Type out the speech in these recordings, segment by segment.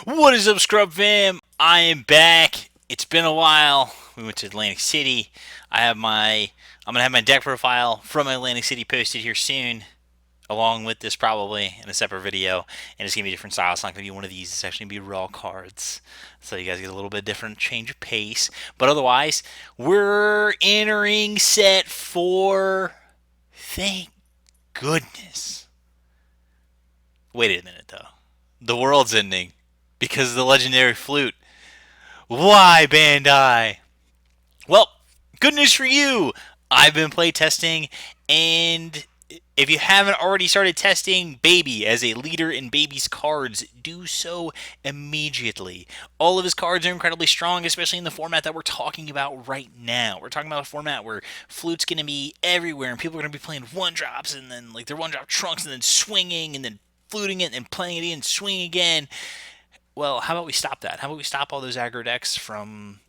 What is up, Scrub Fam? I am back. It's been a while. We went to Atlantic City. I'm gonna have my deck profile from Atlantic City posted here soon, along with this probably in a separate video. And it's gonna be a different style. It's not gonna be one of these. It's actually gonna be raw cards, so you guys get a little bit different change of pace. But otherwise, we're entering set 4. Thank goodness. Wait a minute though. The world's ending because of the legendary flute. Why, Bandai? Well, good news for you. I've been playtesting, and if you haven't already started testing Baby as a leader in Baby's cards, do so immediately. All of his cards are incredibly strong, especially in the format that we're talking about right now. We're talking about a format where Flute's going to be everywhere, and people are going to be playing one drops, and then like their one drop trunks, and then swinging, and then fluting it, and playing it again, swinging again. Well, how about we stop that? How about we stop all those aggro decks from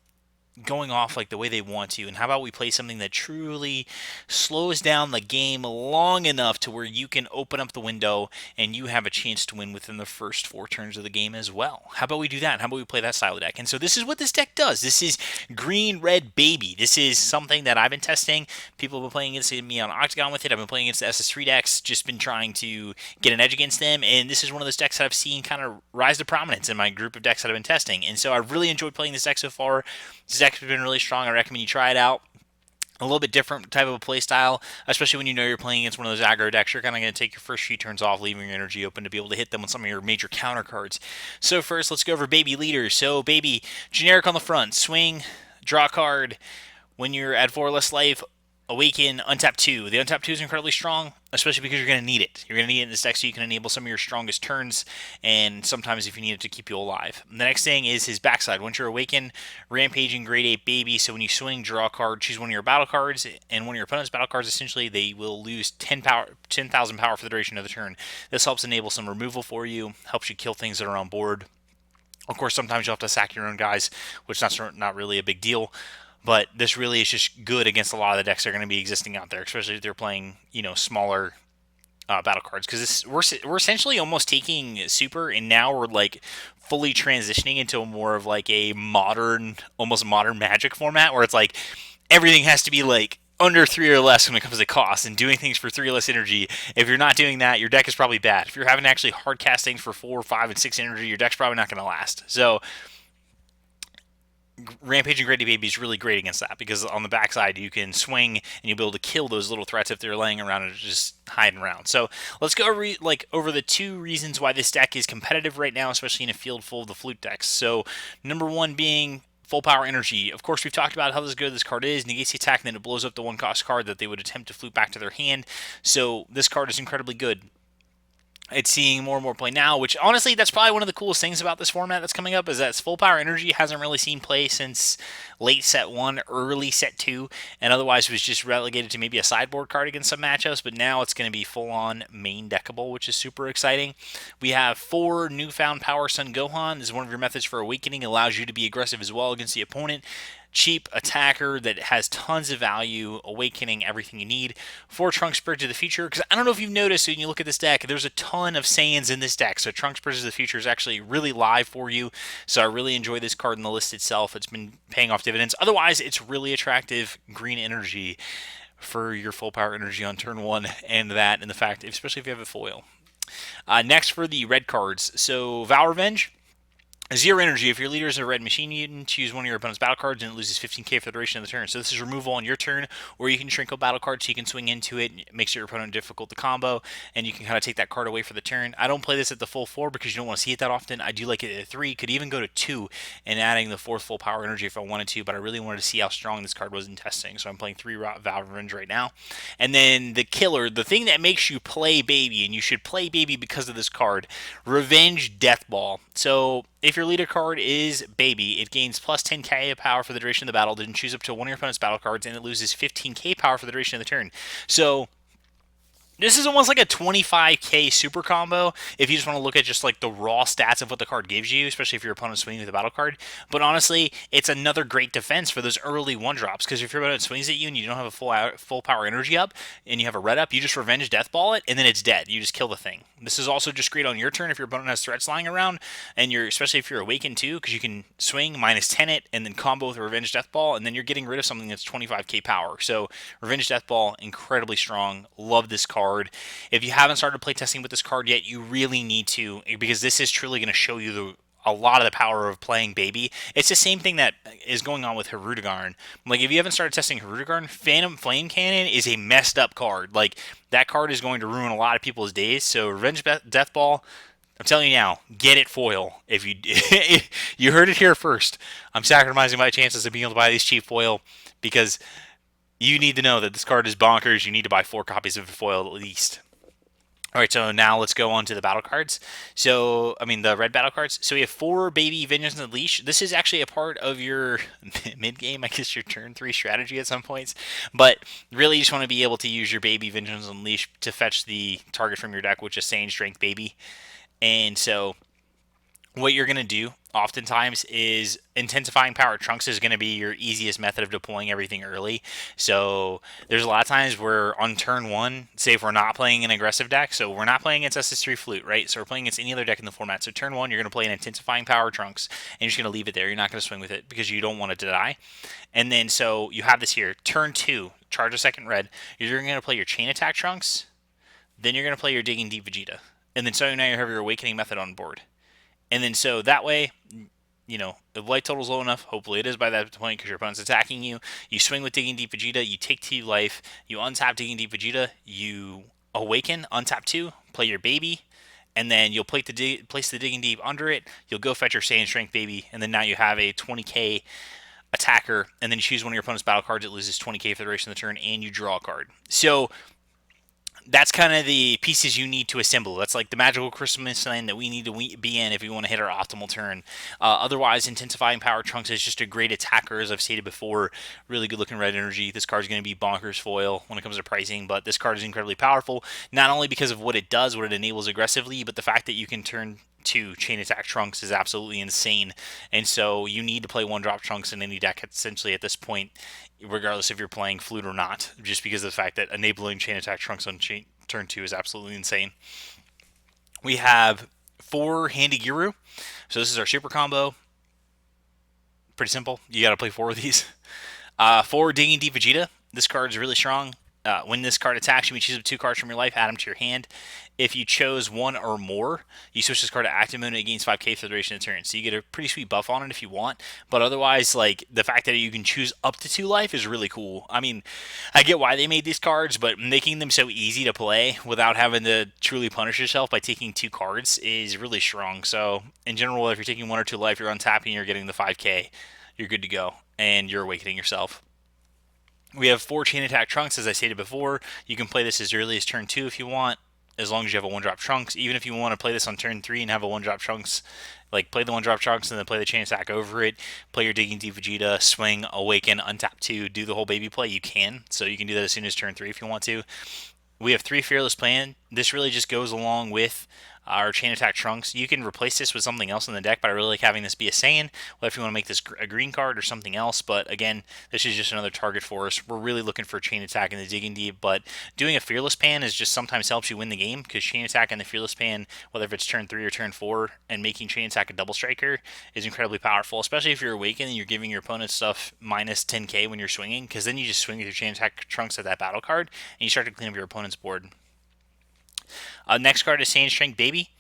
going off like the way they want to, and how about we play something that truly slows down the game long enough to where you can open up the window and you have a chance to win within the first 4 turns of the game as well. How about we do that? How about we play that style of deck? And so this is what this deck does. This is green red Baby. This is something that I've been testing. People have been playing against me on Octagon with it. I've been playing against the SS3 decks, just been trying to get an edge against them, and this is one of those decks that I've seen kind of rise to prominence in my group of decks that I've been testing. And so I've really enjoyed playing this deck so far. This deck has been really strong. I recommend you try it out. A little bit different type of a play style, especially when you know you're playing against one of those aggro decks. You're kind of going to take your first few turns off, leaving your energy open to be able to hit them with some of your major counter cards. So first, let's go over Baby leaders. So Baby, generic on the front, swing, draw card. When you're at 4 or less life, Awaken, untap 2. The untap 2 is incredibly strong, especially because you're going to need it. You're going to need it in this deck so you can enable some of your strongest turns, and sometimes if you need it to keep you alive. The next thing is his backside. Once you're Awaken, Rampaging Grade 8 Baby, so when you swing, draw a card, choose one of your battle cards, and one of your opponent's battle cards, essentially, they will lose 10,000 power for the duration of the turn. This helps enable some removal for you, helps you kill things that are on board. Of course, sometimes you'll have to sack your own guys, which that's not really a big deal. But this really is just good against a lot of the decks that are going to be existing out there, especially if they're playing, smaller battle cards. Because we're essentially almost taking Super, and now we're like fully transitioning into a more of like a modern, almost modern Magic format, where it's like everything has to be like under 3 or less when it comes to cost, and doing things for 3 or less energy. If you're not doing that, your deck is probably bad. If you're having to actually hard cast things for 4, 5, and 6 energy, your deck's probably not going to last. So Rampaging Grady Baby is really great against that, because on the backside you can swing and you'll be able to kill those little threats if they're laying around and just hiding around. So let's go over the 2 reasons why this deck is competitive right now, especially in a field full of the flute decks. So number 1 being full power energy. Of course, we've talked about how good this card is. Negates the attack, and then it blows up the 1-cost card that they would attempt to flute back to their hand. So this card is incredibly good. It's seeing more and more play now, which honestly, that's probably one of the coolest things about this format that's coming up, is that full power energy hasn't really seen play since late set 1, early set 2, and otherwise was just relegated to maybe a sideboard card against some matchups, but now it's going to be full-on main deckable, which is super exciting. We have 4 newfound power. Sun Gohan this is one of your methods for awakening, allows you to be aggressive as well against the opponent. Cheap attacker that has tons of value, awakening everything you need. 4 Trunks Bridge of the Future, because I don't know if you've noticed when you look at this deck, there's a ton of Saiyans in this deck, so Trunks Bridge of the Future is actually really live for you, so I really enjoy this card in the list itself. It's been paying off dividends. Otherwise, it's really attractive green energy for your full power energy on turn 1, and the fact, especially if you have a foil. Next for the red cards, so Vow Revenge. 0 energy. If your leader is a red machine mutant, choose one of your opponent's battle cards and it loses 15k for the duration of the turn. So this is removal on your turn, or you can shrink a battle card so you can swing into it. It makes your opponent difficult to combo, and you can kind of take that card away for the turn. I don't play this at the full 4 because you don't want to see it that often. I do like it at 3. Could even go to 2 and adding the 4th full power energy if I wanted to, but I really wanted to see how strong this card was in testing. So I'm playing 3 Vow Revenge right now. And then the killer, the thing that makes you play Baby, and you should play Baby because of this card, Revenge Death Ball. So if your leader card is Baby, it gains plus 10k power for the duration of the battle, then choose up to one of your opponent's battle cards, and it loses 15k power for the duration of the turn. So This is almost like a 25k super combo if you just want to look at just like the raw stats of what the card gives you, especially if your opponent's swinging with a battle card. But honestly, it's another great defense for those early one drops, because if your opponent swings at you and you don't have a full power energy up and you have a red up, you just revenge death ball it and then it's dead. You just kill the thing. This is also just great on your turn if your opponent has threats lying around, and you're, especially if you're awakened too, because you can swing -10 it and then combo with a revenge death ball, and then you're getting rid of something that's 25k power. So revenge death ball, incredibly strong. Love this card. If you haven't started playtesting with this card yet, you really need to, because this is truly going to show you a lot of the power of playing Baby. It's the same thing that is going on with Hirudegarn. Like, if you haven't started testing Hirudegarn, Phantom Flame Cannon is a messed up card. Like, that card is going to ruin a lot of people's days. So Revenge Death Ball, I'm telling you now, get it foil. If you you heard it here first. I'm sacrificing my chances of being able to buy these cheap foil, because you need to know that this card is bonkers. You need to buy 4 copies of the foil at least. All right, so now let's go on to the battle cards. So, I mean, the red battle cards. So we have 4 Baby Vengeance Unleashed. This is actually a part of your mid-game, I guess, your turn 3 strategy at some points. But really, you just want to be able to use your Baby Vengeance Unleashed to fetch the target from your deck, which is Saiyan Strength Baby. And so what you're going to do oftentimes is intensifying power trunks is going to be your easiest method of deploying everything early. So there's a lot of times where on turn 1, say if we're not playing an aggressive deck, so we're not playing against SS3 Flute, right? So we're playing against any other deck in the format. So turn 1, you're going to play an intensifying power trunks, and you're just going to leave it there. You're not going to swing with it because you don't want it to die. And then so you have this here. Turn 2, charge a second red. You're going to play your chain attack trunks. Then you're going to play your Digging Deep Vegeta. And then so now you have your awakening method on board. And then so that way, you know, if light total's low enough, hopefully it is by that point because your opponent's attacking you, you swing with Digging Deep Vegeta, you take 2 life, you untap Digging Deep Vegeta, you awaken, untap 2, play your Baby, and then you'll place the Digging Deep under it, you'll go fetch your Saiyan Strength Baby, and then now you have a 20k attacker, and then you choose one of your opponent's battle cards, it loses 20k for the duration of the turn, and you draw a card. So that's kind of the pieces you need to assemble. That's like the magical Christmas land that we need to be in if we want to hit our optimal turn. Otherwise, intensifying power trunks is just a great attacker, as I've stated before. Really good looking red energy. This card is going to be bonkers foil when it comes to pricing, but this card is incredibly powerful, not only because of what it does, what it enables aggressively, but the fact that you can turn to chain attack trunks is absolutely insane. And so you need to play 1-drop trunks in any deck essentially at this point, regardless if you're playing Flute or not, just because of the fact that enabling chain attack trunks on turn 2 is absolutely insane. We have 4 Handy Giru. So this is our super combo. Pretty simple. You got to play 4 of these. 4 Digging Deep Vegeta. This card is really strong. When this card attacks you, you choose 2 cards from your life, add them to your hand. If you chose 1 or more, you switch this card to active mode and it gains 5k for the duration of the turn. So you get a pretty sweet buff on it if you want. But otherwise, like, the fact that you can choose up to 2 life is really cool. I mean, I get why they made these cards, but making them so easy to play without having to truly punish yourself by taking 2 cards is really strong. So in general, if you're taking 1 or 2 life, you're untapping, you're getting the 5k, you're good to go, and you're awakening yourself. We have 4 Chain Attack Trunks, as I stated before. You can play this as early as turn 2 if you want, as long as you have a 1-drop Trunks. Even if you want to play this on turn 3 and have a 1-drop Trunks, like play the 1-drop Trunks and then play the Chain Attack over it, play your Digging Deep Vegeta, swing, awaken, untap 2, do the whole baby play, you can. So you can do that as soon as turn 3 if you want to. We have 3 Fearless Plan. This really just goes along with our Chain Attack Trunks. You can replace this with something else in the deck, but I really like having this be a Saiyan, whether if you want to make this a green card or something else. But again, this is just another target for us. We're really looking for Chain Attack and the Digging Deep, but doing a Fearless Pan is just sometimes helps you win the game, because Chain Attack and the Fearless Pan, whether if it's turn 3 or turn 4, and making Chain Attack a double striker is incredibly powerful, especially if you're awakened and you're giving your opponent stuff minus 10k when you're swinging, because then you just swing with your Chain Attack Trunks at that battle card, and you start to clean up your opponent's board. Next card is Saiyan Strength Baby.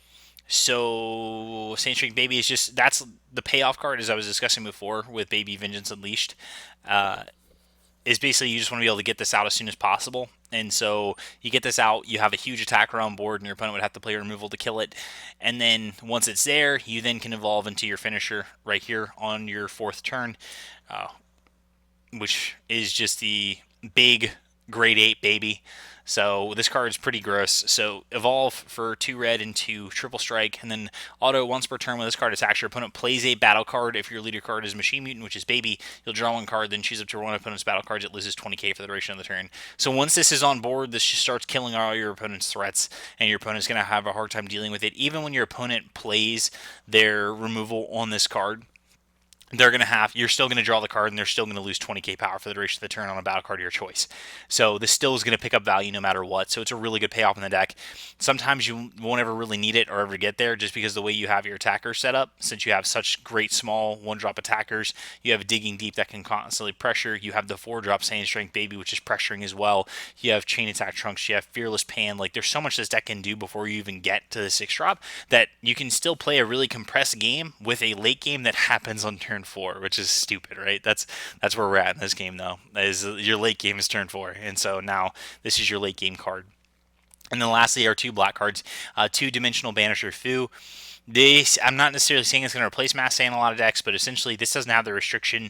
So Saiyan Strength Baby is just, that's the payoff card, as I was discussing before with Baby Vengeance Unleashed. Is basically you just want to be able to get this out as soon as possible. And so you get this out, you have a huge attacker on board, and your opponent would have to play removal to kill it. And then once it's there, you then can evolve into your finisher right here on your 4th turn, which is just the big grade 8 baby. So this card is pretty gross. So evolve for 2 red into triple strike, and then auto once per turn when this card attacks your opponent plays a battle card. If your leader card is Machine Mutant, which is baby, you'll draw 1 card, then choose up to one opponent's battle cards. It loses 20k for the duration of the turn. So once this is on board, this just starts killing all your opponent's threats, and your opponent's going to have a hard time dealing with it. Even when your opponent plays their removal on this card, you're still gonna draw the card, and they're still gonna lose 20k power for the duration of the turn on a battle card of your choice. So this still is gonna pick up value no matter what. So it's a really good payoff in the deck. Sometimes you won't ever really need it or ever get there, just because the way you have your attackers set up. Since you have such great small 1-drop attackers, you have Digging Deep that can constantly pressure. You have the 4-drop Sand Strength Baby, which is pressuring as well. You have Chain Attack Trunks. You have Fearless Pan. Like, there's so much this deck can do before you even get to the 6-drop that you can still play a really compressed game with a late game that happens on turn 4, which is stupid, right? That's where we're at in this game, though. Is your late game is turn 4, and so now this is your late game card. And then lastly are 2 black cards, 2-dimensional Banisher Fu. This, I'm not necessarily saying it's going to replace Mass Sand in a lot of decks, but essentially this doesn't have the restriction.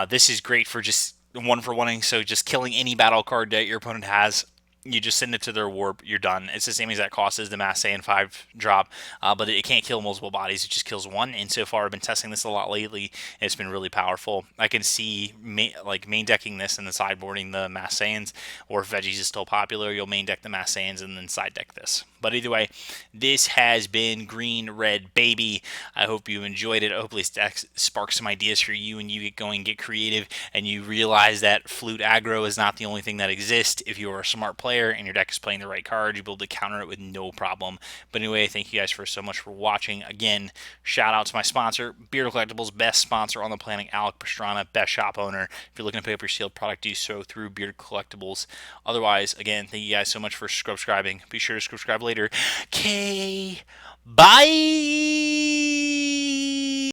This is great for just 1-for-1ing, so just killing any battle card that your opponent has. You just send it to their warp, you're done. It's the same exact cost as the Mass Sand 5-drop, but it can't kill multiple bodies, it just kills 1. And so far, I've been testing this a lot lately, and it's been really powerful. I can see main decking this and then sideboarding the Mass Sands, or if Veggies is still popular, you'll main deck the Mass Sands and then side deck this. But either way, this has been Green Red Baby. I hope you enjoyed it. Hopefully this deck sparks some ideas for you, and you get going, get creative, and you realize that flute aggro is not the only thing that exists. If you are a smart player and your deck is playing the right card, you'll be able to counter it with no problem. But anyway, thank you guys so much for watching. Again, shout out to my sponsor, Beard Collectibles, best sponsor on the planet, Alec Pastrana, best shop owner. If you're looking to pick up your sealed product, do so through Beard Collectibles. Otherwise, again, thank you guys so much for subscribing. Be sure to subscribe later. Okay, bye.